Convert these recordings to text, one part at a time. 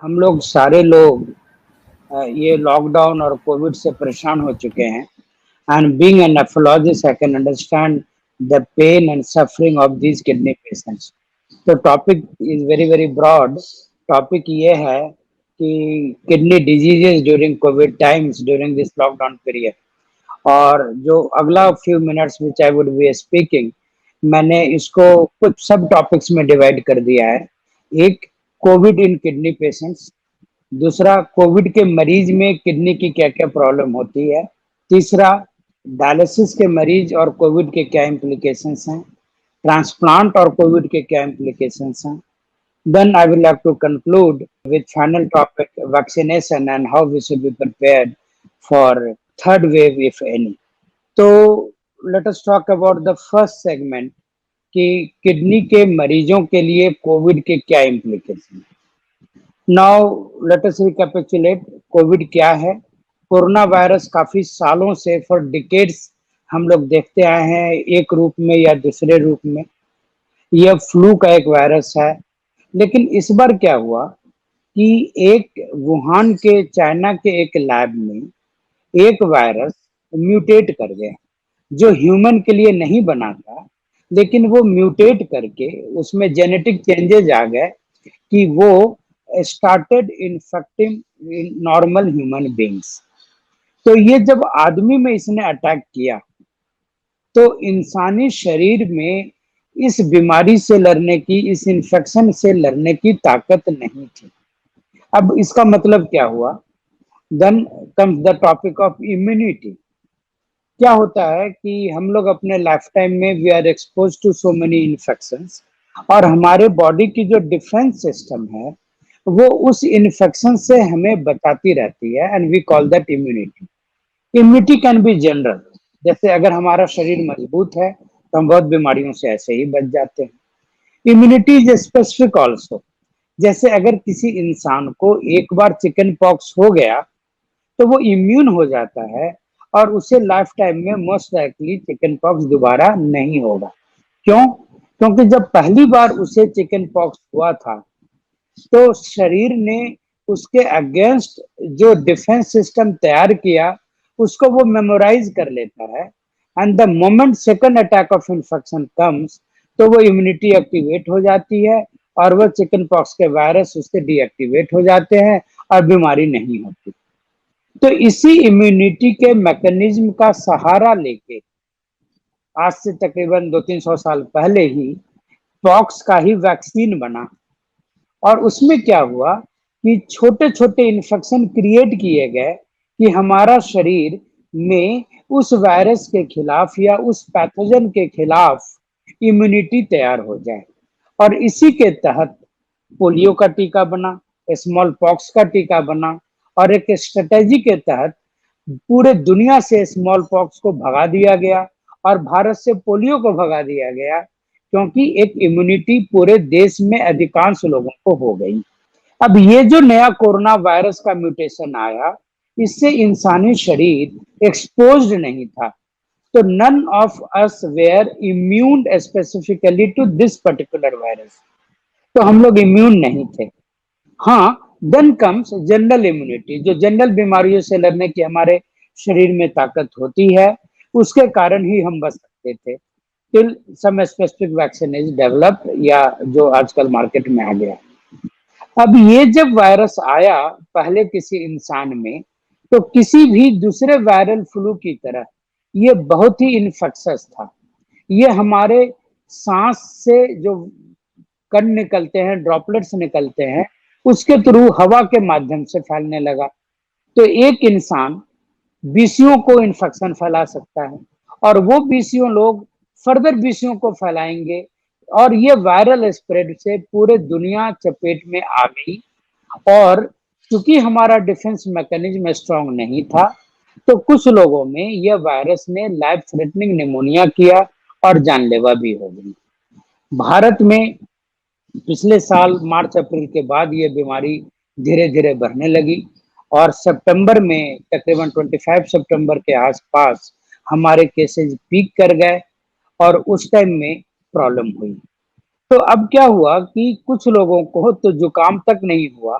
हम लोग सारे लोग ये लॉकडाउन और कोविड से परेशान हो चुके हैं। And being an nephrologist I can understand the pain and suffering of these kidney patients. तो topic is very very broad. Topic ये है कि kidney diseases during covid times during this lockdown period. और जो अगला few minutes which I would be speaking, मैंने इसको कुछ सब टॉपिक्स में डिवाइड कर दिया है। एक, कोविड इन किडनी पेशेंट्स। दूसरा, कोविड के मरीज में किडनी की क्या क्या प्रॉब्लम होती है। तीसरा, डायलिसिस के मरीज और कोविड के क्या इम्प्लीकेशंस हैं। ट्रांसप्लांट और कोविड के क्या इम्प्लीकेशंस हैं। Then I will like to conclude with final topic, vaccination and how we should be prepared for third wave if any. तो let us talk about the first segment कि kidney के मरीजों के लिए covid के क्या implication हैं। Now let us recapitulate. Covid क्या है? कोरोना वायरस काफी सालों से, फॉर डिकेड्स, हम लोग देखते आए हैं एक रूप में या दूसरे रूप में। यह फ्लू का एक वायरस है। लेकिन इस बार क्या हुआ कि एक वुहान के, चाइना के एक लैब में एक वायरस म्यूटेट कर गया, जो ह्यूमन के लिए नहीं बना था। लेकिन वो म्यूटेट करके उसमें जेनेटिक चेंजेस आ गए कि वो started infecting normal human beings. तो ये जब आदमी में इसने अटैक किया तो इंसानी शरीर में इस बीमारी से लड़ने की, इस इन्फेक्शन से लड़ने की ताकत नहीं थी। अब इसका मतलब क्या हुआ? Then comes the topic of immunity. क्या होता है कि हम लोग अपने लाइफ टाइम में we are expose to so many infections, और हमारे बॉडी की जो डिफेंस सिस्टम है वो उस इन्फेक्शन से हमें बचाती रहती है, and we call that immunity. Immunity can be general. जैसे अगर हमारा शरीर मजबूत है तो हम बहुत बीमारियों से ऐसे ही बच जाते हैं। Immunity is specific also. जैसे अगर किसी इंसान को एक बार चिकन पॉक्स हो गया तो वो इम्यून हो जाता है, और उसे लाइफ टाइम में मोस्ट लाइकली चिकन पॉक्स दोबारा नहीं होगा। क्यों? क्योंकि जब पहली बार उसे चिकन पॉक्स हुआ था तो शरीर ने उसके अगेंस्ट जो डिफेंस सिस्टम तैयार किया उसको वो मेमोराइज कर लेता है। And the moment second attack of infection comes, तो वो इम्यूनिटी एक्टिवेट हो जाती है और वो चिकन पॉक्स के वायरस उससे डीएक्टिवेट हो जाते हैं और बीमारी नहीं होती। तो इसी इम्यूनिटी के मैकेनिज्म का सहारा लेके आज से तकरीबन 200-300 साल पहले ही पॉक्स का ही वैक्सीन बना। और उसमें क्या हुआ कि छोटे छोटे इन्फेक्शन क्रिएट किए गए कि हमारा शरीर में उस वायरस के खिलाफ या उस पैथोजन के खिलाफ इम्यूनिटी तैयार हो जाए। और इसी के तहत पोलियो का टीका बना, स्मॉल पॉक्स का टीका बना, और एक स्ट्रेटेजी के तहत पूरे दुनिया से स्मॉल पॉक्स को भगा दिया गया और भारत से पोलियो को भगा दिया गया, क्योंकि एक इम्यूनिटी पूरे देश में अधिकांश लोगों को हो गई। अब ये जो नया कोरोना वायरस का म्यूटेशन आया, इससे इंसानी शरीर एक्सपोज्ड नहीं था। तो none of us were immune specifically to this particular virus. तो हम लोग इम्यून नहीं थे। हाँ, देन कम्स जनरल इम्यूनिटी, जो जनरल बीमारियों से लड़ने की हमारे शरीर में ताकत होती है, उसके कारण ही हम बच सकते थे till some specific vaccine is developed, या जो आजकल मार्केट में आ गया। अब ये जब वायरस आया पहले किसी इंसान में, तो किसी भी दूसरे वायरल फ्लू की तरह ये बहुत ही इन्फेक्शस था। ये हमारे सांस से जो कण निकलते हैं, ड्रॉपलेट्स निकलते हैं, उसके थ्रू हवा के माध्यम से फैलने लगा। तो एक इंसान बीसियों को इन्फेक्शन फैला सकता है, और वो बीसियों लोग फर्दर बीसियों को फैलाएंगे, और ये वायरल स्प्रेड से पूरे दुनिया चपेट में आ गई। और चूंकि हमारा डिफेंस मैकेनिज्म स्ट्रांग नहीं था, तो कुछ लोगों में यह वायरस ने लाइफ थ्रेटनिंग निमोनिया किया और जानलेवा भी हो गई। भारत में पिछले साल मार्च अप्रैल के बाद ये बीमारी धीरे धीरे बढ़ने लगी, और सितंबर में तकरीबन 25 सितंबर के आसपास हमारे केसेस पीक कर गए, और उस टाइम में प्रॉब्लम हुई। तो अब क्या हुआ कि कुछ लोगों को तो जुकाम तक नहीं हुआ,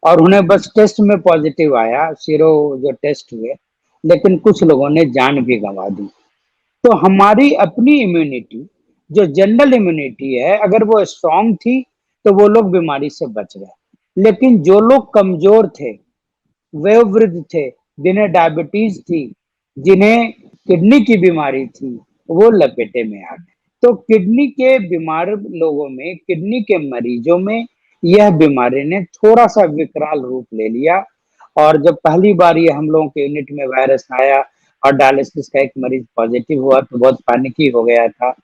और उन्हें बस टेस्ट में पॉजिटिव आया, सीरो जो टेस्ट हुए, लेकिन कुछ लोगों ने जान भी गंवा दी। तो हमारी अपनी इम्यूनिटी, जो जनरल इम्यूनिटी है, अगर वो स्ट्रांग थी तो वो लोग बीमारी से बच गए। लेकिन जो लोग कमजोर थे, वयोवृद्ध थे, जिन्हें डायबिटीज थी, जिन्हें किडनी की बीमारी थी, वो लपेटे में आ गए। तो किडनी के बीमार लोगों में, किडनी के मरीजों में यह बीमारी ने थोड़ा सा विकराल रूप ले लिया। और जब पहली बार ये हम लोगों के यूनिट में वायरस आया और डायलिसिस का एक मरीज पॉजिटिव हुआ तो बहुत पैनिकी हो गया था।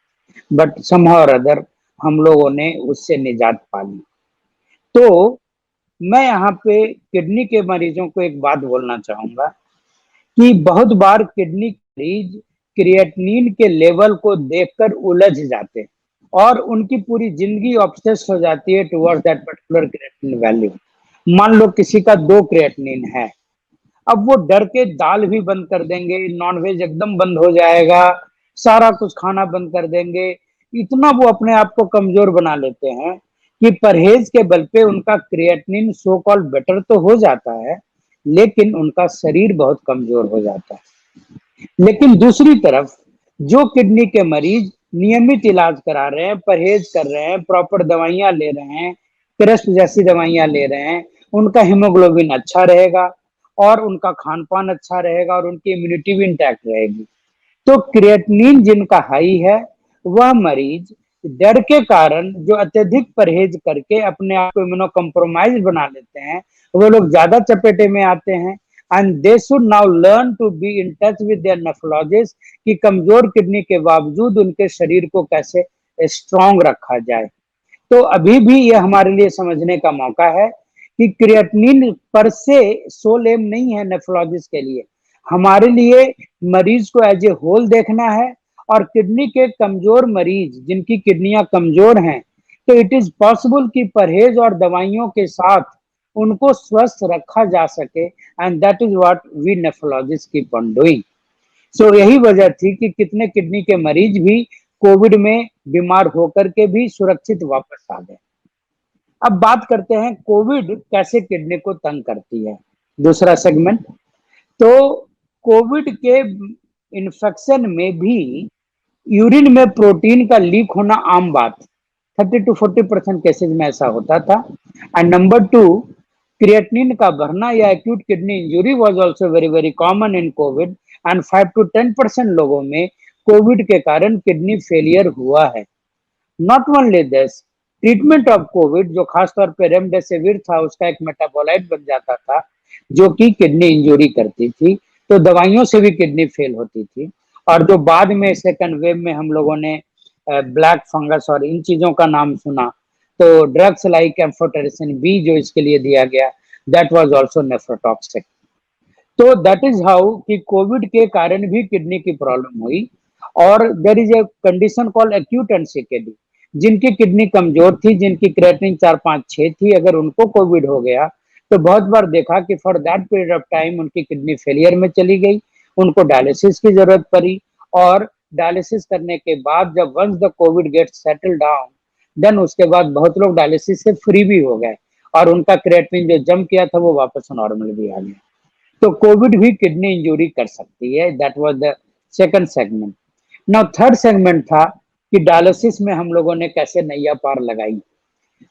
बट समहाउ और अदर हम लोगों ने उससे निजात पा ली। तो मैं यहाँ पे किडनी के मरीजों को एक बात बोलना चाहूंगा कि बहुत बार किडनी मरीज क्रिएटिनिन के लेवल को देखकर उलझ जाते हैं और उनकी पूरी जिंदगी ऑब्सेस हो जाती है towards that particular creatinine value. मान लो किसी का 2 क्रिएटिनिन है, अब वो डर के दाल भी बंद कर देंगे, नॉनवेज एकदम बंद हो जाएगा, सारा कुछ खाना बंद कर देंगे। इतना वो अपने आप को कमजोर बना लेते हैं कि परहेज के बल पे उनका क्रिएटिनिन सो कॉल्ड बेटर तो हो जाता है, लेकिन उनका शरीर बहुत कमजोर हो जाता है। लेकिन दूसरी तरफ जो किडनी के मरीज नियमित इलाज करा रहे हैं, परहेज कर रहे हैं, प्रॉपर दवाइयां ले रहे हैं, क्रस्ट जैसी दवाइयां ले रहे हैं, उनका हीमोग्लोबिन अच्छा रहेगा और उनका खान पान अच्छा रहेगा और उनकी इम्यूनिटी भी इंटैक्ट रहेगी। तो क्रिएटिनिन जिनका हाई है, वह मरीज डर के कारण जो अत्यधिक परहेज करके अपने आप को इम्यूनो कम्प्रोमाइज बना लेते हैं, वो लोग ज्यादा चपेटे में आते हैं। And they should now learn to be in touch with their nephrologist कि कमजोर किडनी के बावजूद उनके शरीर को कैसे स्ट्रांग रखा जाए। तो अभी भी यह हमारे लिए समझने का मौका है कि क्रिएटिनिन पर से सोल एम नहीं है नेफ्रोलॉजिस्ट के लिए। हमारे लिए मरीज को एज ए होल देखना है। और किडनी के कमजोर मरीज जिनकी किडनियां कमजोर हैं, तो इट इज पॉसिबल कि परहेज और दवाइयों के साथ उनको स्वस्थ रखा जा सके। And that is what we nephrologist keep on doing. So यही वजह थी कि कितने किडनी के मरीज भी कोविड में बीमार होकर के भी सुरक्षित वापस आ गए। अब बात करते हैं कोविड कैसे किडनी को तंग करती है, दूसरा सेगमेंट। तो कोविड के इन्फेक्शन में भी यूरिन में प्रोटीन का लीक होना आम बात, 30 to 40% केसेज में ऐसा होता था। एंड नंबर टू, क्रिएटिनिन का बढ़ना या acute kidney injury was also very very common in Covid. And 5 to 10% लोगों में कोविड के कारण किडनी फेलियर हुआ है। Not only this, treatment of Covid जो खासतौर पे रेमडेसिविर था, उसका एक मेटाबोलाइट बन जाता था जो कि किडनी इंजरी करती थी। तो दवाइयों से भी किडनी फेल होती थी। और जो बाद में सेकंड वेव में हम लोगों ने ब्लैक फंगस और इन चीजों का नाम सुना, तो ड्रग्स लाइक एम्फोटेरिसिन बी जो इसके लिए दिया गया, दैट वाज आल्सो नेफ्रोटॉक्सिक। तो दैट इज हाउ कि कोविड के कारण भी किडनी की प्रॉब्लम हुई। और there is a condition called acute NCKD, जिनकी किडनी कमजोर थी, जिनकी क्रिएटिनिन 4 5 6 थी, अगर उनको कोविड हो गया तो बहुत बार देखा कि for that period of time उनकी किडनी फेलियर में चली गई, उनको डायलिसिस की जरूरत पड़ी। और डायलिसिस करने के बाद जब once the COVID get settle down, then उसके बाद बहुत लोग डायलिसिस से फ्री भी हो गए और उनका क्रिएटिनिन जो जम किया था वो वापस नॉर्मल भी आ गया। तो कोविड भी किडनी इंजरी कर सकती है। That was the second segment. Now third segment था कि डायलिसिस में हम लोगों ने कैसे नैया पार लगाई।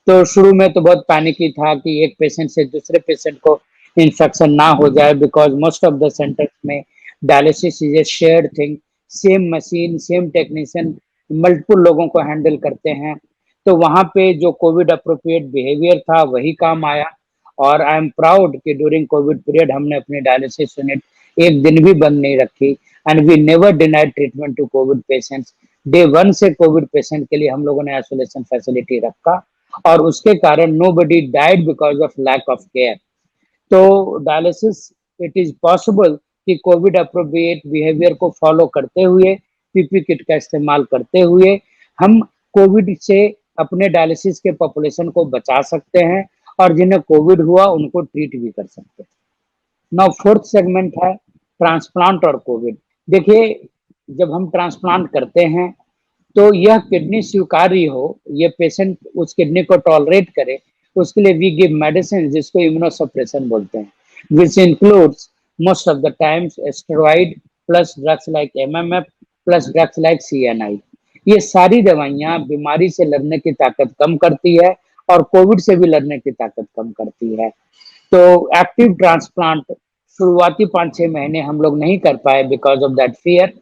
तो शुरू में तो बहुत पैनिक ही था कि एक पेशेंट से दूसरे पेशेंट को इन्फेक्शन ना हो जाए, because most of the centres में dialysis is a shared thing, same machine same technician multiple लोगों को हैंडल करते हैं। तो वहां पे जो कोविड अप्रोप्रिएट बिहेवियर था वही काम आया। और आई एम प्राउड कि ड्यूरिंग कोविड पीरियड हमने अपनी डायलिसिस यूनिट एक दिन भी बंद नहीं रखी। And we never denied treatment to COVID patients. Day one से कोविड पेशेंट के लिए हम लोगों ने आइसोलेशन फैसिलिटी रखा और उसके कारण nobody died because of lack of care. तो डायलिसिस, इट इज पॉसिबल कि कोविड अप्रोप्रिएट बिहेवियर को फॉलो करते हुए, पीपी किट का इस्तेमाल करते हुए हम कोविड से अपने डायलिसिस के पॉपुलेशन को बचा सकते हैं और जिन्हें कोविड हुआ उनको ट्रीट भी कर सकते हैं। नाउ फोर्थ सेगमेंट है ट्रांसप्लांट और कोविड। देखिए, जब हम ट्रांसप्लांट करते हैं तो यह किडनी स्वीकार्य हो, ये पेशेंट उस किडनी को टॉलरेट करे, उसके लिए वी गिव मेडिसिन जिसको इम्यूनोसप्रेशन बोलते हैं, which includes most of the times steroid plus drugs like MMF plus drugs like CNI. ये सारी दवाइयां बीमारी से लड़ने की ताकत कम करती है और कोविड से भी लड़ने की ताकत कम करती है। तो एक्टिव ट्रांसप्लांट शुरुआती 5-6 महीने हम लोग नहीं कर पाए बिकॉज ऑफ दैट फियर,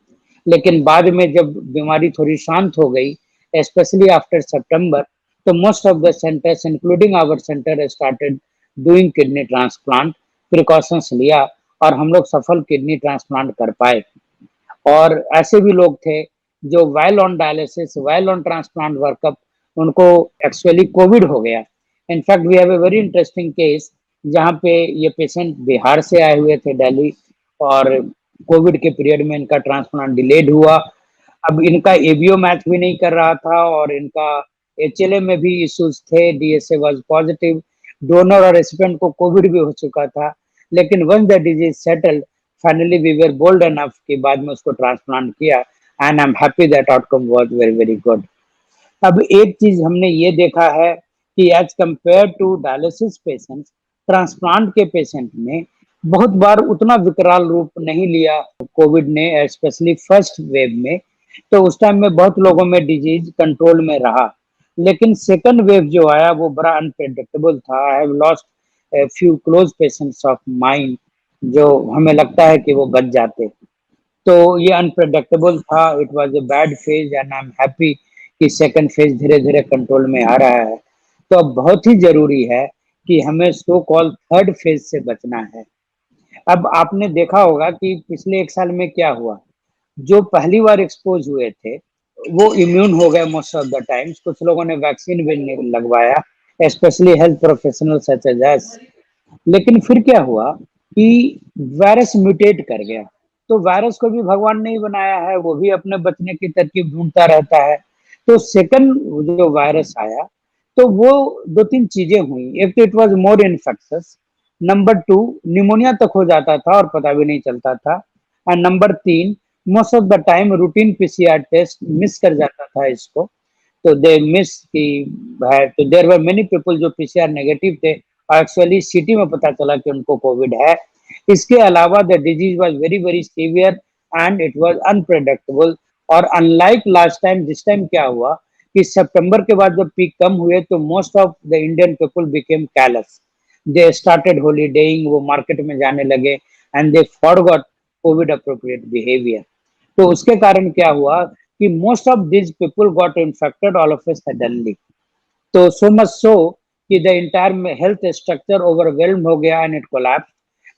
लेकिन बाद में जब बीमारी थोड़ी शांत हो गई, स्पेशली आफ्टर सितंबर, तो most of the centres including our centre started doing kidney transplant, precautions लिया और हम लोग सफल किडनी ट्रांसप्लांट कर पाए। और ऐसे भी लोग थे जो while on dialysis, while on transplant workup, उनको एक्चुअली कोविड हो गया। In fact we have a very interesting case जहाँ पे ये पेशेंट बिहार से आए हुए थे दिल्ली, और कोविड के पीरियड में इनका ट्रांसप्लांट डिलेड हुआ। अब इनका एबीओ मैच भी नहीं कर रहा था और इनका एचएलए में भी इश्यूज थे, डीएसए वाज पॉजिटिव, डोनर और रेसिपिएंट को कोविड भी हो चुका था। लेकिन one the disease settled, finally we were bold enough कि बाद में उसको ट्रांसप्लांट किया, and I am happy that outcome was very very good. अब एक चीज हमने ये देखा है कि as compare to dialysis patients, transplant के पेशेंट ने बहुत बार उतना विकराल रूप नहीं लिया कोविड ने, स्पेशली फर्स्ट वेव में। तो उस टाइम में बहुत लोगों में डिजीज कंट्रोल में रहा, लेकिन सेकंड वेव जो आया वो बड़ा अनप्रेडिक्टेबल था। I have lost few close patients of mind जो हमें लगता है कि वो बच जाते। तो ये अनप्रेडिक्टेबल था, it was a bad phase, and I am happy कि सेकंड फेज धीरे धीरे कंट्रोल में आ रहा है। तो अब बहुत ही जरूरी है कि हमें सो कॉल थर्ड फेज से बचना है। अब आपने देखा होगा कि पिछले 1 साल में क्या हुआ, जो पहली बार एक्सपोज हुए थे वो इम्यून हो गए मोस्ट ऑफ द टाइम्स, कुछ लोगों ने वैक्सीन भी नहीं लगवाया, specially health professional such as us. लेकिन फिर क्या हुआ कि वायरस म्यूटेट कर गया। तो वायरस को भी भगवान ने ही बनाया है, वो भी अपने बचने की तरकीब ढूंढता रहता है। तो सेकंड जो वायरस आया, तो वो 2-3 चीजें हुई। एक तो it was more infectious, number 2 pneumonia तक हो जाता था और पता भी नहीं चलता था, and number 3 most of the time routine PCR test miss कर जाता था इसको। तो दे मिस की है, तो देयर वर मेनी पीपल जो पीसीआर नेगेटिव थे और एक्चुअली सिटी में पता चला कि उनको कोविड है। इसके अलावा the disease was very very severe and it was unpredictable. और अनलाइक लास्ट टाइम, जिस टाइम क्या हुआ कि सितंबर के बाद जब पीक कम हुए तो most of the Indian people became callous, they started holidaying, वो मार्केट में जाने लगे, and they forgot covid appropriate behaviour. तो उसके कारण क्या हुआ कि most of this people got infected all of a suddenly. तो सो मच सो कि the entire health structure overwhelm हो गया and it collapse,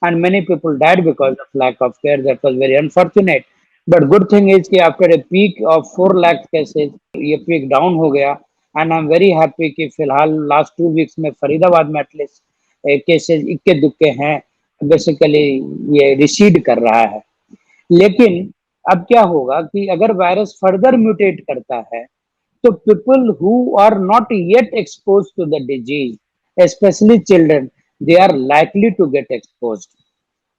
and many people died because of lack of care. That was very unfortunate, but good thing is कि after a peak of 4 lakh cases ये peak down हो गया, and I am very happy कि फिलहाल last 2 weeks में फरीदाबाद में at least cases इक्के दुक्के हैं, बेसिकली ये रिसीड कर रहा है। लेकिन अब क्या होगा कि अगर वायरस फर्दर म्यूटेट करता है, तो people who are not yet exposed to the disease, especially children, they are likely to get exposed।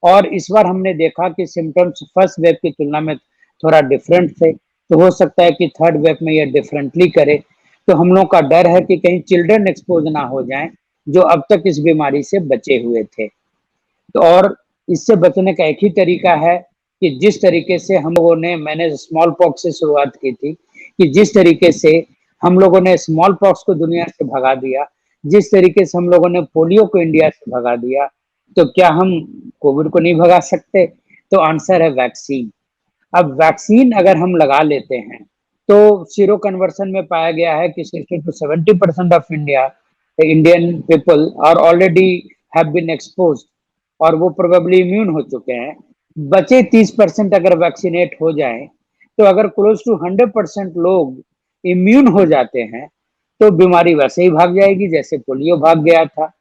और इस बार हमने देखा कि सिम्टम्स फर्स्ट वेव की तुलना में थोड़ा डिफरेंट थे, तो हो सकता है कि थर्ड वेव में ये डिफरेंटली करे। तो हम लोग का डर है कि कहीं चिल्ड्रन एक्सपोज ना हो जाएं जो अब तक इस बीमारी से बचे हुए थे। तो और इससे बचने का एक ही तरीका है कि जिस तरीके से हम लोगों ने, मैंने स्मॉल पॉक्स से शुरुआत की थी, कि जिस तरीके से हम लोगों ने स्मॉल पॉक्स को दुनिया से भगा दिया, जिस तरीके से हम लोगों ने पोलियो को इंडिया से भगा दिया, तो क्या हम कोविड को नहीं भगा सकते? तो आंसर है वैक्सीन। अब वैक्सीन अगर हम लगा लेते हैं तो सीरो कन्वर्सन में पाया गया है कि 60 to 70% of Indian people are already have been exposed, और वो प्रोबेबली इम्यून हो चुके हैं। बचे 30% अगर वैक्सीनेट हो जाए, तो अगर क्लोज टू 100% लोग इम्यून हो जाते हैं तो बीमारी वैसे ही भाग जाएगी जैसे पोलियो भाग गया था।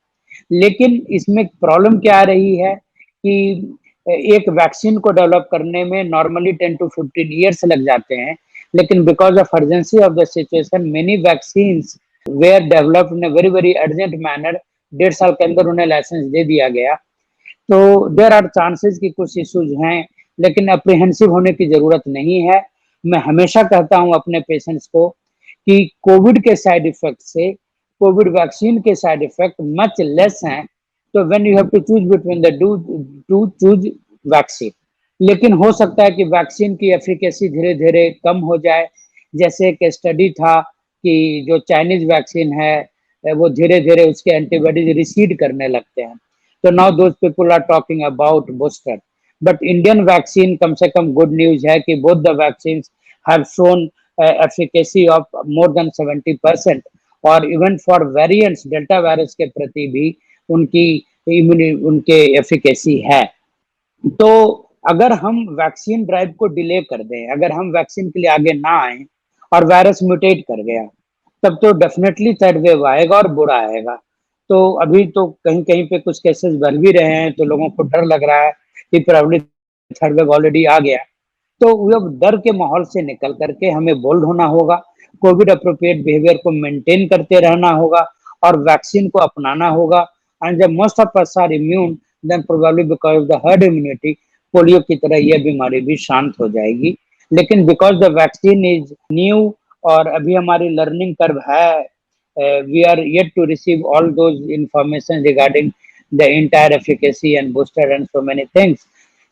लेकिन इसमें प्रॉब्लम क्या आ रही है कि एक वैक्सीन को डेवलप करने में नॉर्मली 10 to 15 ईयर्स लग जाते हैं, लेकिन because of urgency of the situation many vaccines were developed in a very very urgent manner. 1.5 साल के अंदर उन्हें लाइसेंस दे दिया गया। तो देर आर चांसेस कि कुछ इश्यूज हैं, लेकिन अप्रीहेंसिव होने की जरूरत नहीं है। मैं हमेशा कहता हूं अपने पेशेंट्स को कि कोविड के साइड इफेक्ट से कोविड वैक्सीन के साइड इफेक्ट मच लेस हैं, तो when you have to choose between the two choose vaccine. लेकिन हो सकता है कि वैक्सीन की एफिकेसी धीरे धीरे कम हो जाए। जैसे एक स्टडी था कि जो चाइनीज वैक्सीन है वो धीरे धीरे उसके एंटीबॉडीज रिसीड करने लगते हैं, तो now those people are talking about booster. But Indian vaccine, कम से कम गुड न्यूज है कि both the vaccine have shown efficacy of more than 70%, और even for variants delta virus के प्रति भी उनकी उनके एफिकेसी है। तो अगर हम वैक्सीन ड्राइव को डिले कर दें, अगर हम वैक्सीन के लिए आगे ना आए और वायरस म्यूटेट कर गया, तब तो डेफिनेटली थर्ड वेव आएगा और बुरा आएगा। तो अभी तो कहीं कहीं पे कुछ केसेस बढ़ भी रहे हैं, तो लोगों को डर लग रहा है कि प्रोबेबली थर्ड वेव ऑलरेडी आ गया। तो वो डर के माहौल से निकल करके हमें बोल्ड होना होगा, कोविड अप्रोप्रिएट बिहेवियर को मेंटेन करते रहना होगा और वैक्सीन को अपनाना होगा। एंड जब most of us are immune, then probably because of the herd immunity, polio की तरह यह बीमारी भी शांत हो जाएगी। लेकिन because the vaccine is new और अभी हमारी लर्निंग कर्व है, we are yet to receive all those information regarding the entire efficacy and booster and so many things.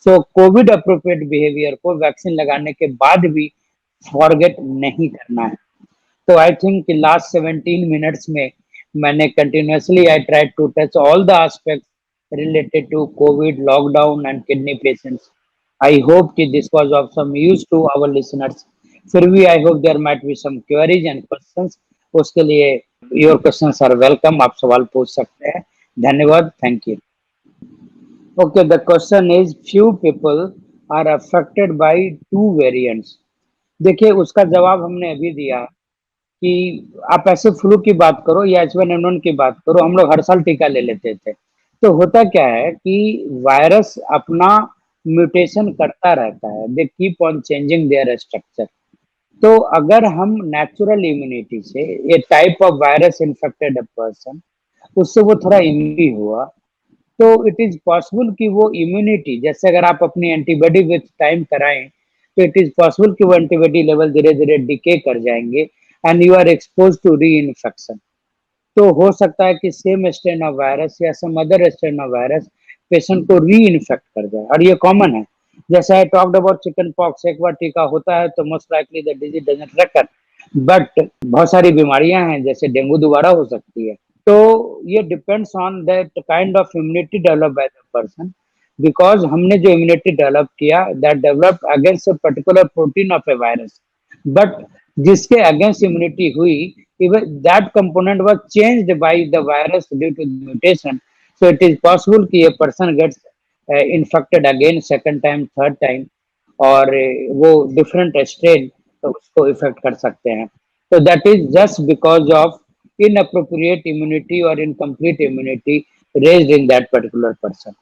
So COVID appropriate behaviour को वैक्सीन लगाने के बाद भी फॉरगेट नहीं करना है। तो आई थिंक कि लास्ट 17 मिनट्स में मैंने continuously I tried to touch all the aspects related to COVID, lockdown and kidney patients. I hope कि this was of some use to our listeners. फिर भी I hope there might be some queries and questions. उसके लिए your questions are welcome. आप सवाल पूछ सकते हैं। धन्यवाद। Thank you. Okay, the question is few people are affected by two variants. देखिए उसका जवाब हमने अभी दिया कि आप ऐसे फ्लू की बात करो या H1N1 की बात करो, हम लोग हर साल टीका ले लेते थे। तो होता क्या है कि वायरस अपना म्यूटेशन करता रहता है, they keep on changing their structure. तो अगर हम नेचुरल इम्यूनिटी से a type of virus infected a person, उससे वो थोड़ा इम्यूनिटी हुआ, तो इट इज पॉसिबल कि वो इम्यूनिटी, जैसे अगर आप अपनी एंटीबॉडी विथ टाइम कराएं, तो इट इज पॉसिबल कि वो एंटीबॉडी लेवल धीरे धीरे डिके कर जाएंगे and you are expose to reinfection. तो हो सकता है कि सेम स्ट्रेन ऑफ वायरस या some other strain of virus patient को री इन्फेक्ट कर जाए, और ये कॉमन है। जैसे I talked about chicken pox, एक बार टीका होता है तो most likely the disease doesn't recur, but बहुत सारी बीमारियां हैं जैसे डेंगू दोबारा हो सकती है। तो ये depends on that kind of immunity develop by the person, because हमने जो इम्यूनिटी डेवलप किया that develop against a particular protein of A virus, but जिसके अगेंस्ट इम्यूनिटी हुई, even that component was changed by the virus due to the mutation. So it is possible कि a person gets infected again second time, third time, और वो different strain तो उसको effect कर सकते हैं। So that is just because of inappropriate immunity or incomplete immunity raised in that particular person.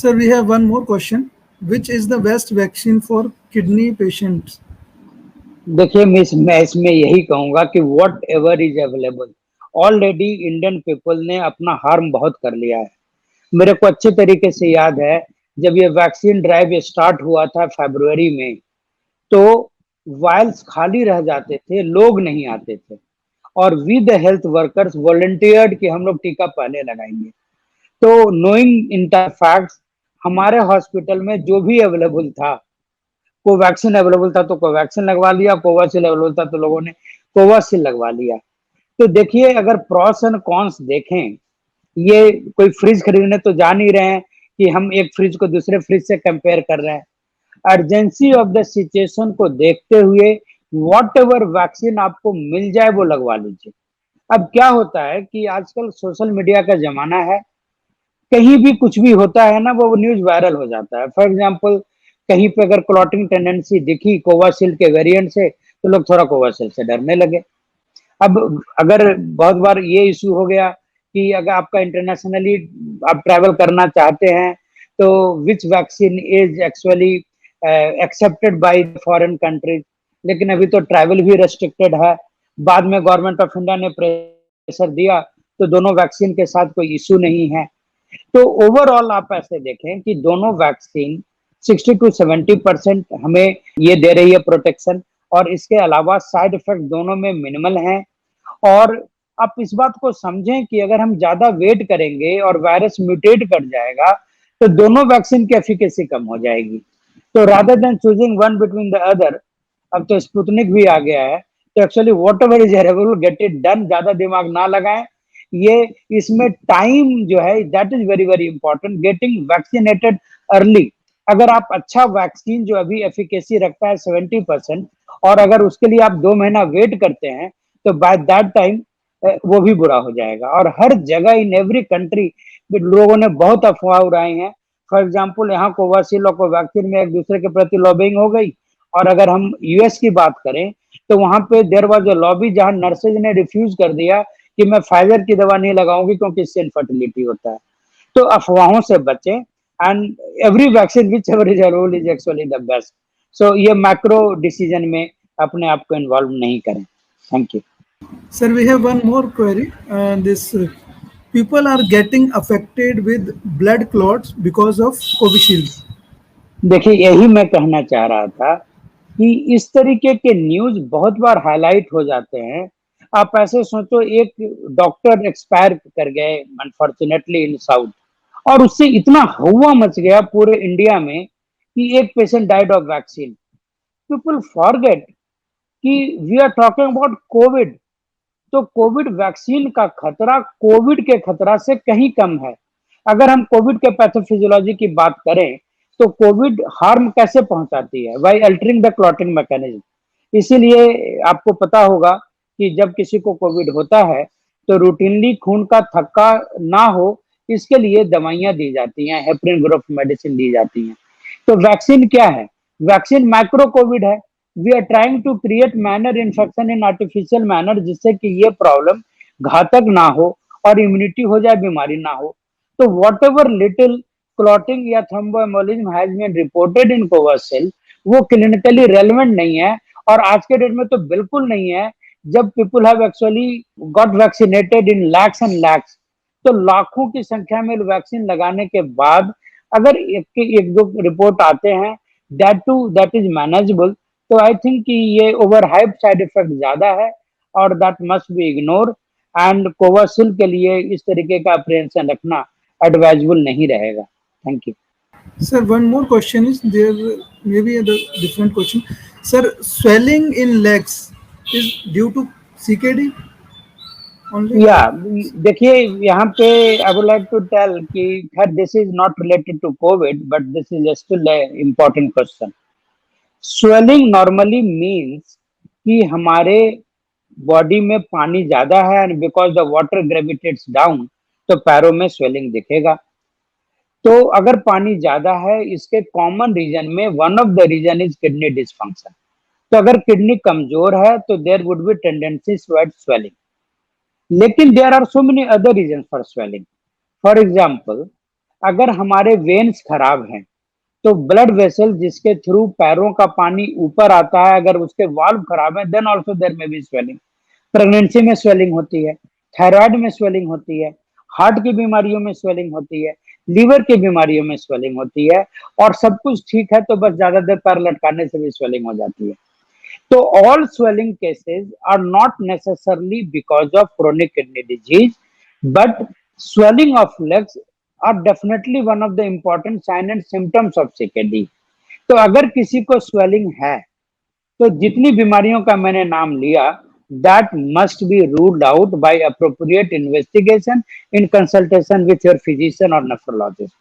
Sir, we have one more question. Which is the best vaccine for kidney patients? देखिए मैं इसमें यही कहूंगा कि what ever is available, already Indian people ने अपना harm बहुत कर लिया है। मेरे को अच्छे तरीके से याद है जब ये वैक्सीन ड्राइव स्टार्ट हुआ था फरवरी में, तो वाइल्स खाली रह जाते थे, लोग नहीं आते थे, और विद हेल्थ वर्कर्स वॉलंटियर्ड कि हम लोग टीका पहले लगाएंगे। तो नोइंग इंटर फैक्ट्स, हमारे हॉस्पिटल में जो भी अवेलेबल था, कोवैक्सीन अवेलेबल था तो कोवैक्सीन लगवा लिया, कोवाशील्ड अवेलेबल था तो लोगों ने कोवाशील्ड लगवा लिया। तो देखिए अगर प्रॉस एंड कॉन्स देखें, ये कोई फ्रिज खरीदने तो जा नहीं रहे हैं कि हम एक फ्रिज को दूसरे फ्रिज से कंपेयर कर रहे हैं। अर्जेंसी ऑफ द सिचुएशन को देखते हुए वॉट एवर वैक्सीन आपको मिल जाए वो लगवा लीजिए। अब क्या होता है कि आजकल सोशल मीडिया का जमाना है, कहीं भी कुछ भी होता है ना, वो न्यूज वायरल हो जाता है। फॉर एग्जाम्पल कहीं पे अगर क्लॉटिंग टेंडेंसी दिखी कोवाशील्ड के वेरिएंट से, तो लोग थोड़ा कोवाशील्ड से डरने लगे। अब अगर बहुत बार ये इशू हो गया कि अगर आपका इंटरनेशनली आप ट्रैवल करना चाहते हैं, तो विच vaccine is actually accepted by foreign countries, लेकिन अभी तो ट्रैवल भी रेस्ट्रिक्टेड है। बाद में गवर्नमेंट ऑफ इंडिया ने प्रेशर दिया, तो दोनों वैक्सीन के साथ कोई इशू नहीं है। तो ओवरऑल आप ऐसे देखें कि दोनों वैक्सीन 60 to 70% हमें ये दे रही है प्रोटेक्शन, और इसके अलावा साइड इफेक्ट दोनों में मिनिमल हैं। और आप इस बात को समझें कि अगर हम ज्यादा वेट करेंगे और वायरस म्यूटेट कर जाएगा तो दोनों वैक्सीन की एफिकेसी कम हो जाएगी। तो rather than choosing one between the other, अब तो स्पुतनिक भी आ गया है, तो actually what ever is available get it done, ज्यादा दिमाग ना लगाएं। ये इसमें टाइम जो है that is very very important, getting vaccinated early. अगर आप अच्छा वैक्सीन जो अभी एफिकेसी रखता है 70%, और अगर उसके लिए आप 2 महीना वेट करते हैं तो बाय दैट टाइम वो भी बुरा हो जाएगा। और हर जगह इन एवरी कंट्री लोगों ने बहुत अफवाह उड़ाई हैं। फॉर एग्जाम्पल यहाँ कोवाशील्ड और कोवैक्सीन में एक दूसरे के प्रति लॉबिंग हो गई। और अगर हम यूएस की बात करें तो वहां पे देयर वाज अ लॉबी जहां नर्सेज ने रिफ्यूज कर दिया कि मैं फाइजर की दवा नहीं लगाऊंगी क्योंकि इससे इनफर्टिलिटी होता है। तो अफवाहों से बचें, and every vaccine which ever is roll is actually the best. So ये मैक्रो डिसीजन में अपने आप को इन्वॉल्व नहीं करें। Thank you. Sir, we have one more query. This people are getting affected with blood clots because of Covishield. देखिए यही मैं कहना चाह रहा था कि इस तरीके के न्यूज बहुत बार हाईलाइट हो जाते हैं। आप ऐसे सोचो, एक डॉक्टर एक्सपायर कर गए अनफॉर्चुनेटली इन साउथ, और उससे इतना हुआ मच गया पूरे इंडिया में कि एक patient died of vaccine. People forget कि we are talking about covid. तो कोविड वैक्सीन का खतरा कोविड के खतरा से कहीं कम है। अगर हम कोविड के पैथोफिजियोलॉजी की बात करें तो कोविड हार्म कैसे पहुंचाती है, by altering the clotting mechanism. इसीलिए आपको पता होगा कि जब किसी को कोविड होता है तो रूटीनली खून का थक्का ना हो, इसके लिए दवाइयां दी जाती हैं, हेपरिन ग्रुप मेडिसिन दी जाती हैं। तो वैक्सीन क्या है? वैक्सीन माइक्रो कोविड है। We are trying to create minor infection in artificial manner, जिससे कि ये प्रॉब्लम घातक ना हो और इम्यूनिटी हो जाए, बीमारी ना हो। तो वॉट एवर लिटिल क्लॉटिंग या thromboembolism has been reported in Covishield, वो क्लिनिकली रेलेवेंट नहीं है। और आज के डेट में तो बिल्कुल नहीं है, जब people have actually got vaccinated in lakhs and lakhs. तो लाखों की संख्या में वैक्सीन लगाने के बाद अगर एक दो रिपोर्ट आते हैं, दैट इज मैनेजेबल। तो आई थिंक कि ये ओवर हाइप साइड इफेक्ट ज्यादा है और that must be ignore. And Covishield के लिए इस तरीके का अप्रिहेंशन रखना एडवाइजेबल नहीं रहेगा। Thank you. Sir, one more question is there. Maybe a different question. Sir, swelling in legs is due to CKD only? या देखिए यहाँ पे I would like to tell कि खैर this is not related to covid but this is still important question. Swelling normally means कि हमारे body में पानी ज्यादा है and because the water gravitates down, तो पैरों में स्वेलिंग दिखेगा। तो अगर पानी ज्यादा है, इसके कॉमन रीजन में one of the reason is kidney dysfunction. तो अगर किडनी कमजोर है तो there would be tendency towards swelling. लेकिन there are so many other reason for swelling. For example, अगर हमारे वेन्स खराब हैं तो ब्लड वेसल जिसके थ्रू पैरों का पानी ऊपर आता है, अगर उसके वाल्व खराब है देन ऑल्सो देयर में बी स्वेलिंग। प्रेगनेंसी में स्वेलिंग होती है, थायराइड में स्वेलिंग होती है, हार्ट की बीमारियों में स्वेलिंग होती है, लीवर की बीमारियों में स्वेलिंग होती है। और सब कुछ ठीक है तो बस ज्यादा देर पैर लटकाने से भी स्वेलिंग हो जाती है। So all swelling cases are not necessarily because of chronic kidney disease, but swelling of legs are definitely one of the important sign and symptoms of CKD. तो अगर किसी को swelling है तो जितनी बीमारियों का मैंने नाम लिया that must be ruled out by appropriate investigation in consultation with your physician or nephrologist.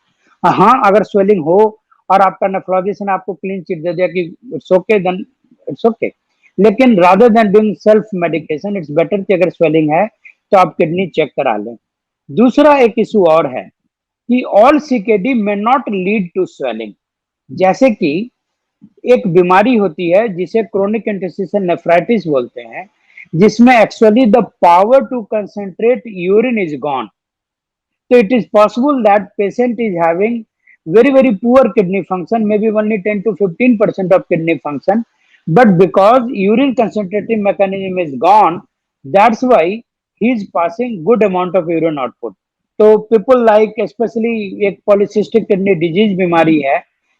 हाँ, अगर swelling हो और आपका नेफ्रोलॉजिस्ट ने आपको क्लीन चिट दे दिया कि it's okay, then it's okay. लेकिन rather than doing self medication, it's better कि अगर स्वेलिंग है तो आप किडनी चेक करा लें। दूसरा एक इशू और है कि all CKD may not lead to swelling. जैसे कि एक बीमारी होती है जिसे क्रोनिक इंटरस्टिशियल नेफ्राइटिस बोलते हैं, जिसमें actually the power to concentrate urine is gone. So it is possible that patient is having very poor kidney function, maybe only 10 to 15% of kidney function, but because urine concentrating mechanism is gone, that's why he is passing good amount of urine output. तो people like especially एक polycystic kidney disease बीमारी है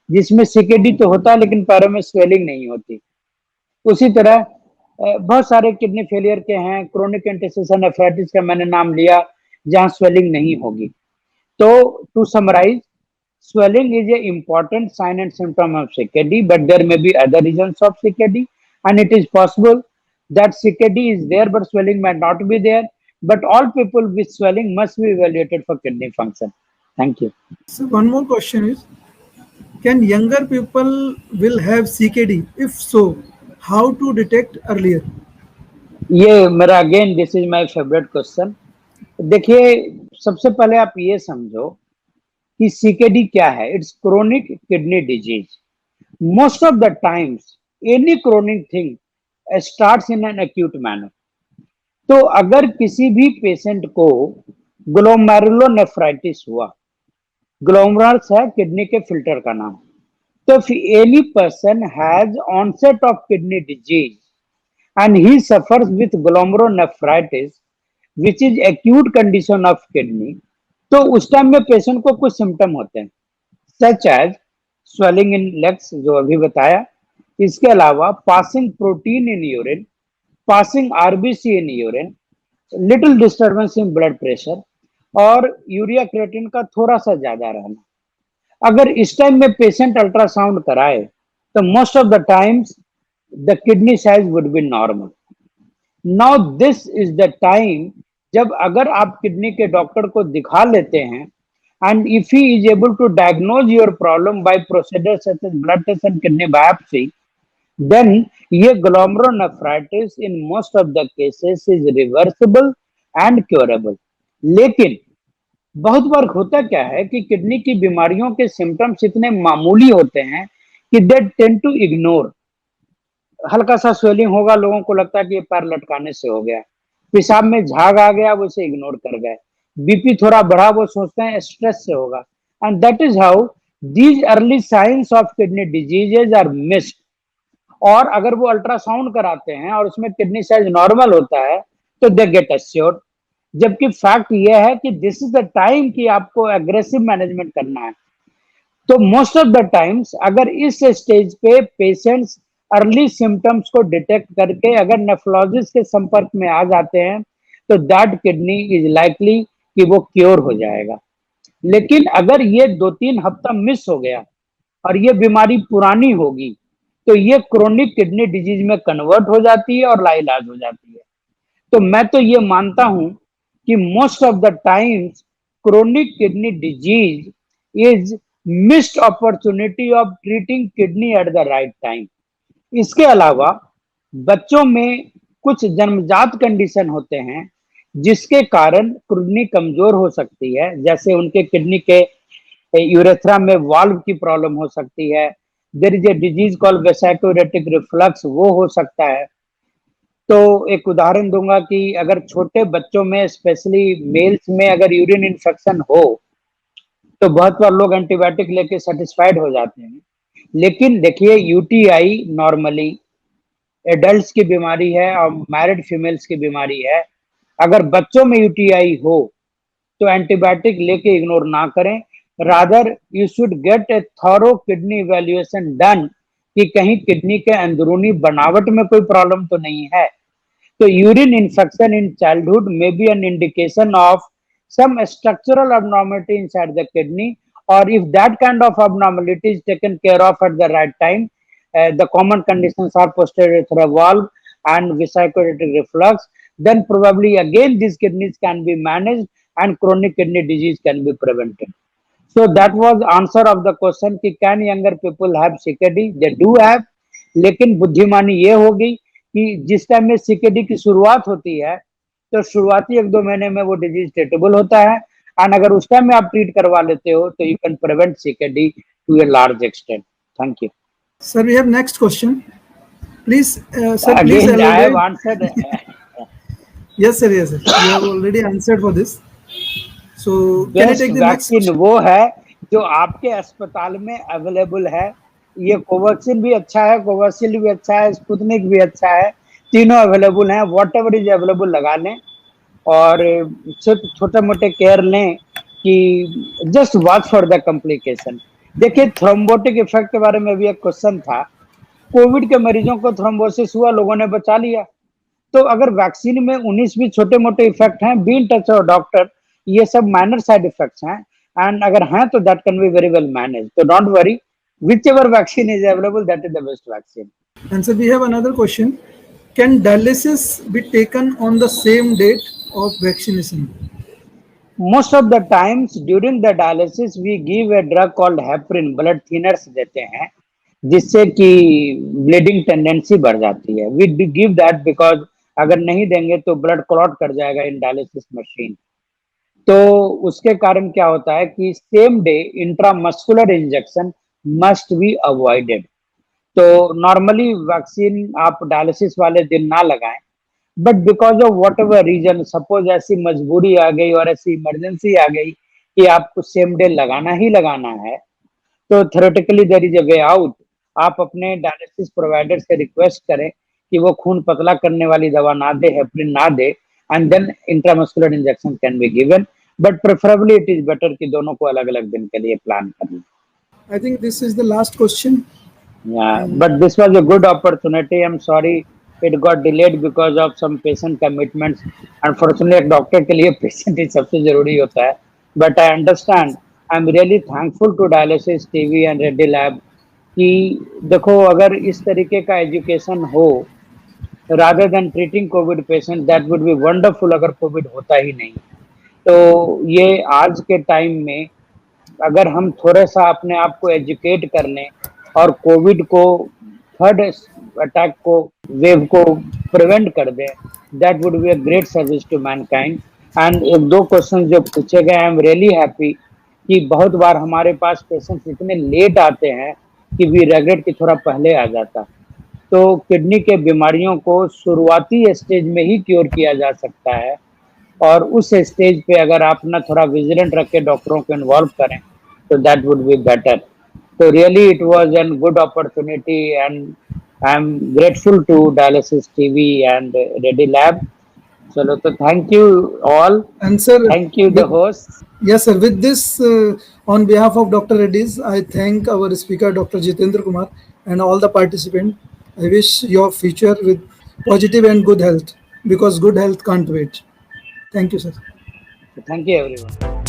जिसमें CKD तो होता है लेकिन पैरों में स्वेलिंग नहीं होती। उसी तरह बहुत सारे किडनी फेलियर के हैं, क्रोनिक इंटरस्टिशियल नेफ्राइटिस का मैंने नाम लिया, जहां स्वेलिंग नहीं होगी। तो to summarise, swelling is an important sign and symptom of CKD, but there may be other reasons of CKD, and it is possible that CKD is there, but swelling might not be there. But all people with swelling must be evaluated for kidney function. Thank you. So one more question is, can younger people will have CKD? If so, how to detect earlier? ये मेरा again this is my favourite question. देखिए, सबसे पहले आप ये समझो कि CKD क्या है। It's chronic kidney disease. Most of the times any chronic thing starts in an acute manner. तो अगर किसी भी पेशेंट को ग्लोमेरुलोनेफ्राइटिस हुआ, ग्लोमेरुलस है किडनी के फिल्टर का नाम, तो any person has onset of kidney disease and he suffers with glomerulonephritis which is acute condition of kidney, तो उस टाइम में पेशेंट को कुछ सिम्टम होते हैं, such as swelling in legs जो अभी बताया, इसके अलावा passing protein in urine, passing RBC in urine, little disturbance in blood pressure और यूरिया क्रिएटिन का थोड़ा सा ज्यादा रहना। अगर इस टाइम में पेशेंट अल्ट्रासाउंड कराए तो most of the times the kidney size would be normal. Now this is the time जब अगर आप किडनी के डॉक्टर को दिखा लेते हैं and if he is able to diagnose your problem by procedures such as blood test and kidney biopsy, then ये glomerulonephritis in most of the cases is reversible and curable. लेकिन बहुत बार होता क्या है कि किडनी की बीमारियों के सिम्टम्स इतने मामूली होते हैं कि they tend to ignore। हल्का सा स्वेलिंग होगा, लोगों को लगता है कि ये पैर लटकाने से हो गया, पेशाब में झाग आ गया, वो इसे इग्नोर कर गए, बीपी थोड़ा बढ़ा, वो सोचते हैं स्ट्रेस से होगा। And that is how these early signs of kidney diseases are missed. और अगर वो अल्ट्रासाउंड कराते हैं और उसमें किडनी साइज नॉर्मल होता है तो दे गेट एश्योर्ड। जबकि फैक्ट ये है कि दिस इज द टाइम कि आपको एग्रेसिव मैनेजमेंट करना है। तो मोस्ट ऑफ द टाइम्स अगर इस स्टेज पे पेशेंट्स अर्ली सिम्टम्स को डिटेक्ट करके अगर नेफ्रोलॉजिस्ट के संपर्क में आ जाते हैं तो दैट किडनी इज लाइकली कि वो क्योर हो जाएगा। लेकिन अगर ये 2-3 हफ्ता मिस हो गया और ये बीमारी पुरानी होगी तो ये क्रोनिक किडनी डिजीज में कन्वर्ट हो जाती है और लाइलाज हो जाती है। तो मैं तो ये मानता हूं कि most of the times chronic kidney disease is missed opportunity of treating kidney at the right time. इसके अलावा बच्चों में कुछ जन्मजात कंडीशन होते हैं जिसके कारण किडनी कमजोर हो सकती है, जैसे उनके किडनी के यूरेथ्रा में वाल्व की प्रॉब्लम हो सकती है। There is a disease called vesicoureteric reflux, वो हो सकता है। तो एक उदाहरण दूंगा कि अगर छोटे बच्चों में स्पेशली मेल्स में अगर यूरिन इन्फेक्शन हो तो बहुत बार लोग एंटीबायोटिक लेके सेटिस्फाइड हो जाते हैं। लेकिन देखिए, यूटीआई नॉर्मली एडल्ट्स की बीमारी है और मैरिड फीमेल्स की बीमारी है। अगर बच्चों में यूटीआई हो तो एंटीबायोटिक लेके इग्नोर ना करें, rather you should get A thorough kidney evaluation done कि कहीं किडनी के अंदरूनी बनावट में कोई प्रॉब्लम तो नहीं है। तो urine infection in childhood may be an indication of some structural abnormality inside the kidney, or if that kind of abnormality is taken care of at the right time, the common conditions are posterior urethral valve and vesicular reflux, then probably again these kidneys can be managed and chronic kidney disease can be prevented. So that was answer of the question कि can younger people have CKD? They do have, लेकिन बुद्धिमानी ये होगी कि जिस time में CKD की शुरुआत होती है तो शुरुआती 1-2 महीने में वो डिजीज ट्रीटेबल होता है, एंड अगर उस टाइम में आप ट्रीट करवा लेते हो तो you can prevent CKD to a large extent. Thank you sir. We have next question please sir. Again I have answered. Yes sir, yes sir, you have already answered for this. So can you take the next vaccine वो है जो आपके अस्पताल में available है। ये Covaxin भी अच्छा है, कोविशील्ड भी अच्छा है, स्पुतनिक भी अच्छा है, तीनों अवेलेबल हैं। वॉट एवर इज अवेलेबल लगा लें और छोटे मोटे केयर लें कि just watch for the complication. देखिए, थ्रोम्बोटिक इफेक्ट के बारे में भी एक क्वेश्चन था कोविड के मरीजों को थ्रोम्बोसिस हुआ, लोगों ने बचा लिया। तो अगर वैक्सीन में 19 भी छोटे-मोटे इफेक्ट हैं, be in touch our doctor, ये सब माइनर साइड इफेक्ट्स हैं एंड अगर हैं तो that can be very well managed. तो don't worry, whichever vaccine is available that is the best vaccine. And so we have another question. Can dialysis be taken on the same date of vaccination? Most of the times during the dialysis we give a drug called heparin, blood thinners देते हैं, जिससे कि bleeding tendency बढ़ जाती है। We give that because अगर नहीं देंगे तो ब्लड क्लॉट कर जाएगा इन डायलिसिस मशीन। तो उसके कारण क्या होता है कि same day intramuscular injection must be avoided. तो नॉर्मली वैक्सीन आप डायलिसिस वाले दिन ना लगाएं, but because of whatever reason, suppose ऐसी मजबूरी आ गई और ऐसी इमरजेंसी आ गई कि आपको सेम डे लगाना ही लगाना है, तो theoretically there is a way out. आप अपने डायलिसिस प्रोवाइडर से रिक्वेस्ट करें कि वो खून पतला करने वाली दवा ना दे, हेपरिन ना दे, and then intramuscular injection can be given. But preferably it is better कि दोनों को अलग अलग दिन के लिए प्लान करना। I think this is the last question. Yeah, but this was a good opportunity. I'm sorry it got delayed because of some patient commitments. Unfortunately, एक डॉक्टर के लिए पेशेंट ही सबसे जरूरी होता है. But I understand. I'm really thankful to Dialysis TV and Reddy Lab कि देखो अगर इस तरीके का एजुकेशन हो rather than treating COVID patient, that would be wonderful अगर COVID होता ही नहीं। तो ये आज के टाइम में अगर हम थोड़ा सा अपने आप को एजुकेट कर लें और कोविड को थर्ड अटैक को वेव को प्रिवेंट कर दें, that would be a great service to mankind. And एक दो क्वेश्चन जो पूछे गए, आई एम रियली हैप्पी कि बहुत बार हमारे पास पेशेंट्स इतने लेट आते हैं कि वी रेग्रेट कि थोड़ा पहले आ जाता। तो किडनी के बीमारियों को शुरुआती स्टेज में ही क्योर किया जा सकता है और उस स्टेज पे अगर आप ना थोड़ा विजिलेंट रख के डॉक्टरों को इन्वॉल्व करें तो दैट वुड बी बेटर। तो really it was an good opportunity and I am grateful to dialysis TV and ready lab. चलो तो thank you all, And sir, thank you the host. yes, sir. With this, on behalf of Dr. Reddy's, I thank our speaker, Dr. Jitendra Kumar, and all the participants. I wish your future with positive and good health because good health can't wait. Thank you, sir. Thank you everyone.